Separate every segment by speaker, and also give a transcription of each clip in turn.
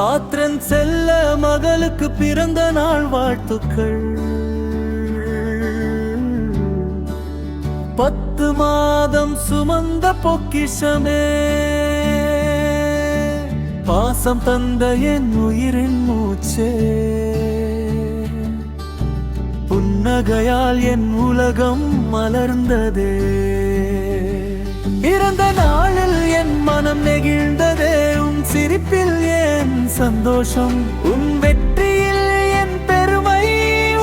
Speaker 1: ஆத்திரன் செல்ல மகளுக்கு பிறந்த நாள் வாழ்த்துக்கள். 10 மாதம் சுமந்த பொக்கிஷமே, பாசம் தந்த என் உயிரின் மூச்சே, புன்னகையால் என் உலகம் மலர்ந்ததே. பிறந்த நாளில் என் மனம் நெகிழ்ந்ததே, உன் சிரிப்பில் என் சந்தோஷம், உன் வெற்றியில் என் பெருமை,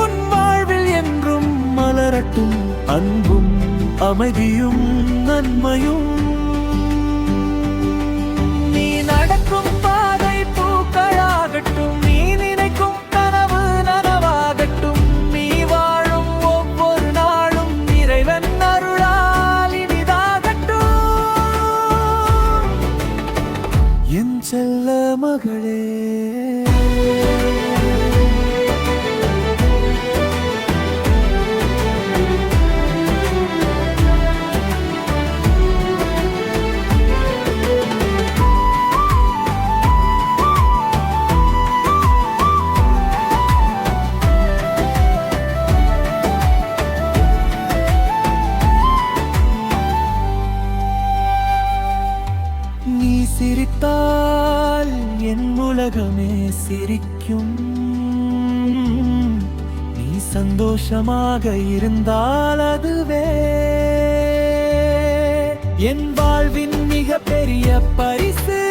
Speaker 1: உன் வாழ்வில் என்றும் மலரட்டும் அன்பும் அமைதியும் நன்மையும். நீ நடக்கும் பாதை பூக்களாகட்டும், நீ நினைக்கும் கனவு நனவாகட்டும், நீ வாழும் ஒவ்வொரு நாளும் இறைவன் அருளால் இனிதாகட்டும். என் செல்ல மகளே, நீ சிரித்தால் என் உலகமே சிரிக்கும், நீ சந்தோஷமாக இருந்தால் அதுவே என் வாழ்வின் மிக பெரிய பரிசு.